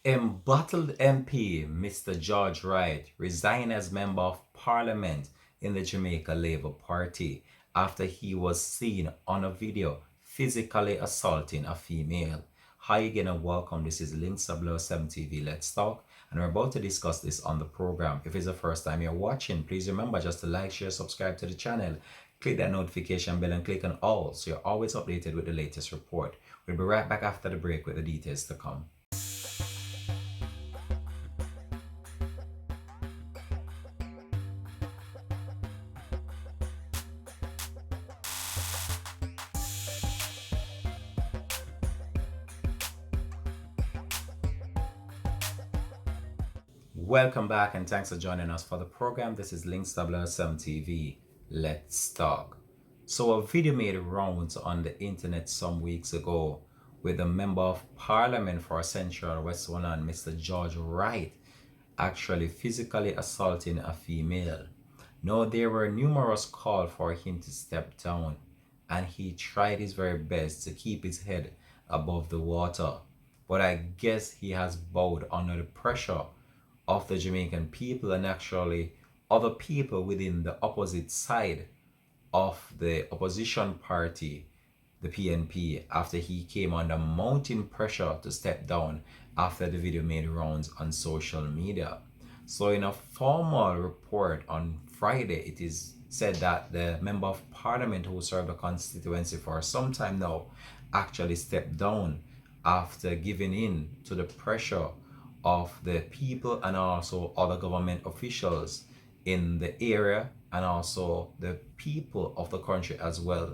Embattled MP Mr. George Wright resigned as Member of Parliament in the Jamaica Labour Party after he was seen on a video physically assaulting a female. Hi again and welcome. This is Links 7 TV. Let's talk. And we're about to discuss this on the program. If it's the first time you're watching, please remember just to like, share, subscribe to the channel. Click that notification bell and click on all so you're always updated with the latest report. We'll be right back after the break with the details to come. Welcome back and thanks for joining us for the program. This is Links 7 TV. Let's talk. So a video made rounds on the internet some weeks ago with a member of parliament for Central Westmoreland, Mr. George Wright, actually physically assaulting a female. Now there were numerous calls for him to step down and he tried his very best to keep his head above the water. But I guess he has bowed under the pressure of the Jamaican people and actually other people within the opposite side of the opposition party, the PNP, after he came under mounting pressure to step down after the video made rounds on social media. So in a formal report on Friday, it is said that the member of parliament who served the constituency for some time now actually stepped down after giving in to the pressure of the people and also other government officials in the area and also the people of the country as well.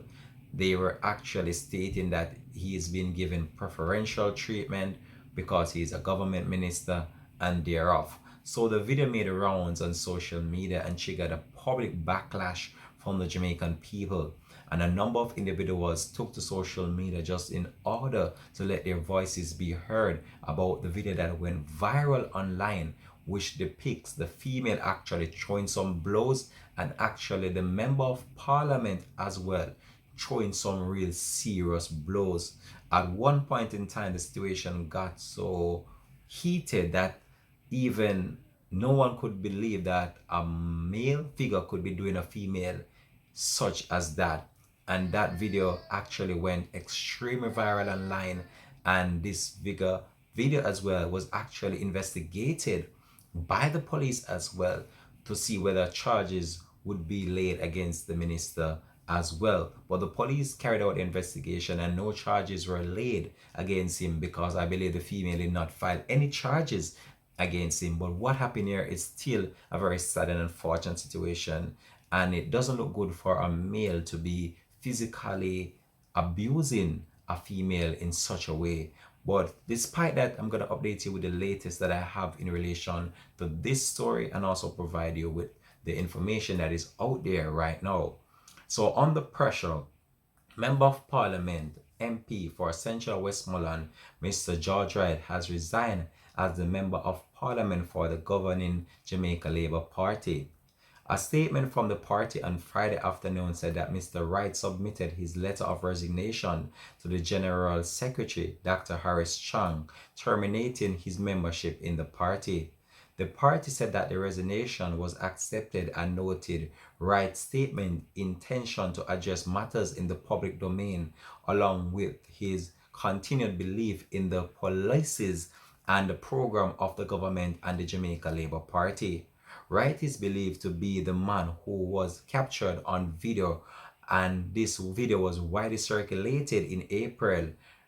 They were actually stating that he is being given preferential treatment because he is a government minister and thereof. So the video made rounds on social media and triggered a public backlash from the Jamaican people. And a number of individuals took to social media just in order to let their voices be heard about the video that went viral online, which depicts the female actually throwing some blows and actually the member of parliament as well throwing some real serious blows. At one point in time, the situation got so heated that even no one could believe that a male figure could be doing a female such as that. And that video actually went extremely viral online, and this video as well was actually investigated by the police as well to see whether charges would be laid against the minister as well. But the police carried out the investigation and no charges were laid against him because I believe the female did not file any charges against him. But what happened here is still a very sad and unfortunate situation, and it doesn't look good for a male to be physically abusing a female in such a way. But despite that, I'm going to update you with the latest that I have in relation to this story and also provide you with the information that is out there right now. So under pressure, Member of Parliament MP for Central Westmoreland, Mr. George Wright, has resigned as the Member of Parliament for the governing Jamaica Labour Party. A statement from the party on Friday afternoon said that Mr. Wright submitted his letter of resignation to the General Secretary, Dr. Harris Chang, terminating his membership in the party. The party said that the resignation was accepted and noted Wright's statement intention to address matters in the public domain, along with his continued belief in the policies and the program of the government and the Jamaica Labour Party. Wright is believed to be the man who was captured on video, and this video was widely circulated in April,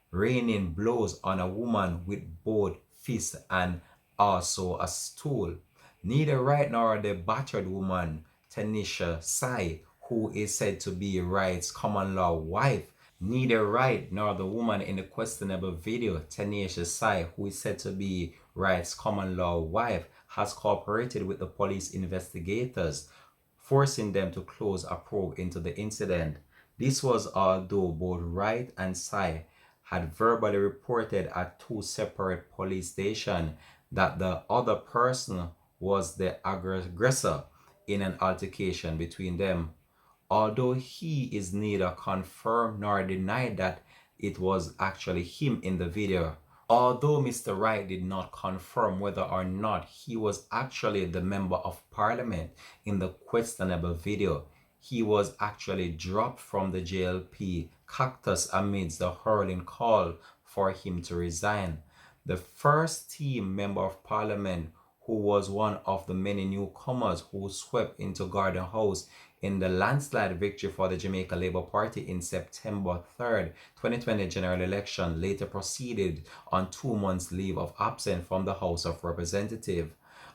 raining blows on a woman with both fists and also a stool. Neither Wright nor the battered woman, Tanisha Sai, who is said to be Wright's common law wife, neither Wright nor the woman in the questionable video, Tanisha Sai, who is said to be Wright's common law wife, has cooperated with the police investigators, forcing them to close a probe into the incident. This was although both Wright and Sai had verbally reported at two separate police stations that the other person was the aggressor in an altercation between them. Although he is neither confirmed nor denied that it was actually him in the video, Although Mr. Wright did not confirm whether or not he was actually the member of parliament in the questionable video, he was actually dropped from the JLP caucus amidst the hurling call for him to resign. The first team member of parliament, who was one of the many newcomers who swept into Garden House in the landslide victory for the Jamaica Labour Party in September 3rd, 2020 general election, later proceeded on 2 months leave of absence from the House of Representatives.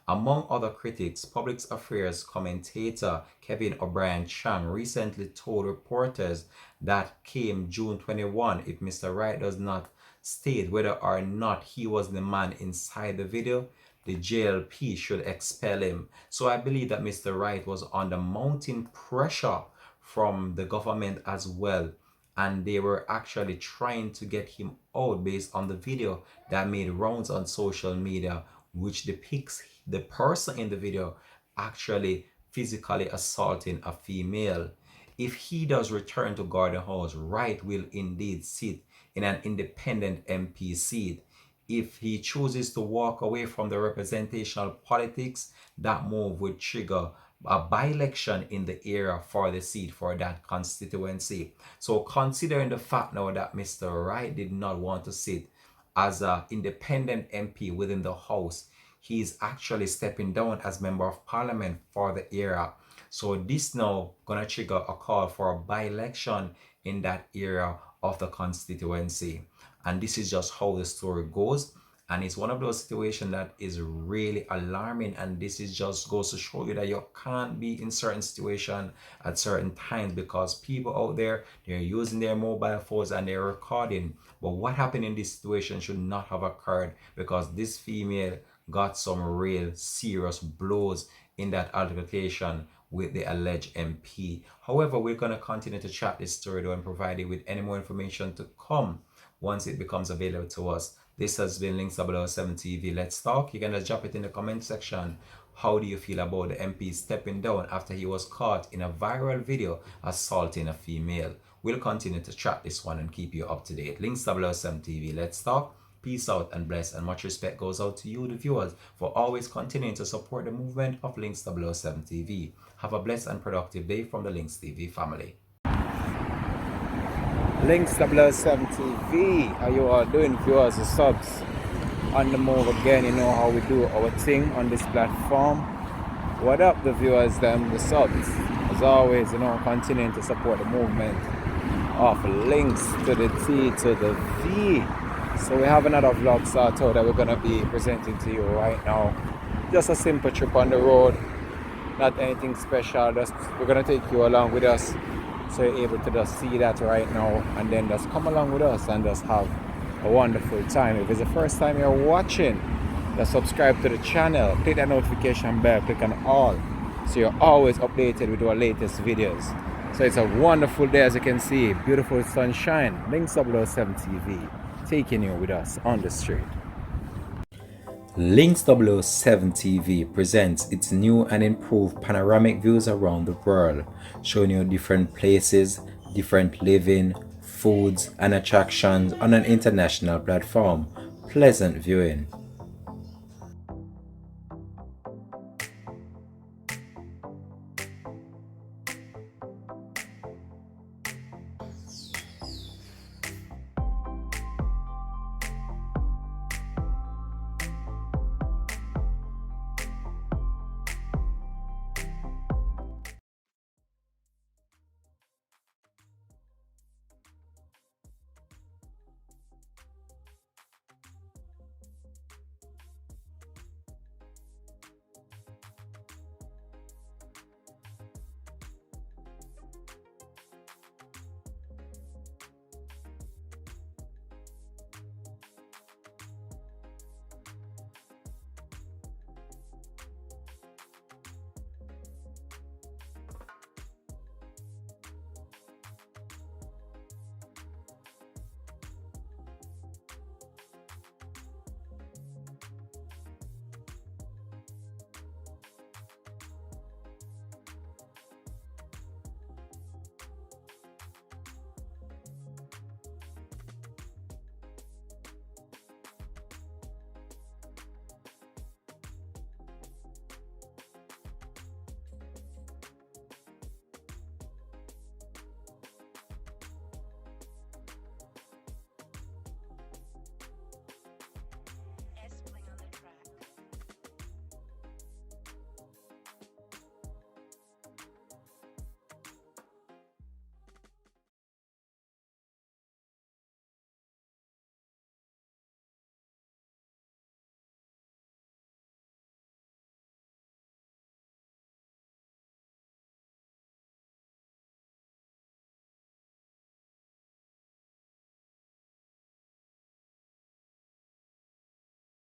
Among other critics, public affairs commentator Kevin O'Brien Chang recently told reporters that came June 21, if Mr. Wright does not state whether or not he was the man inside the video, the JLP should expel him. So I believe that Mr. Wright was under mounting pressure from the government as well, and they were actually trying to get him out based on the video that made rounds on social media, which depicts the person in the video actually physically assaulting a female. If he does return to Garden House, Wright will indeed sit in an independent MP seat. If he chooses to walk away from the representational politics, that move would trigger a by-election in the area for the seat for that constituency. So considering the fact now that Mr. Wright did not want to sit as an independent MP within the House, he is actually stepping down as member of parliament for the area. So this now gonna trigger a call for a by-election in that area of the constituency. And this is just how the story goes. And it's one of those situations that is really alarming. And this is just goes to show you that you can't be in certain situations at certain times, because people out there, they're using their mobile phones and they're recording. But what happened in this situation should not have occurred, because this female got some real serious blows in that altercation with the alleged MP. However, we're going to continue to track this story though and provide you with any more information to come once it becomes available to us. This has been Links 007 TV. Let's talk. You can just drop it in the comment section. How do you feel about the MP stepping down after he was caught in a viral video assaulting a female? We'll continue to track this one and keep you up to date. Links 007 TV. Let's talk. Peace out and bless, and much respect goes out to you, the viewers, for always continuing to support the movement of Links 007 TV. Have a blessed and productive day from the Links TV family. Links 007 TV, how you all doing, viewers, the subs? On the move again, you know how we do our thing on this platform. What up, the viewers, them, the subs? As always, you know, continuing to support the movement of Links to the T to the V. So we have another vlog start out that we're going to be presenting to you right now. Just a simple trip on the road, not anything special. Just we're going to take you along with us, so you're able to just see that right now, and then just come along with us and just have a wonderful time. If it's the first time you're watching, just subscribe to the channel, click that notification bell, click on all, so you're always updated with our latest videos. So it's a wonderful day, as you can see, beautiful sunshine. Links 007 TV, taking you with us on the street. Links 007 TV presents its new and improved panoramic views around the world, showing you different places, different living, foods and attractions on an international platform. Pleasant viewing.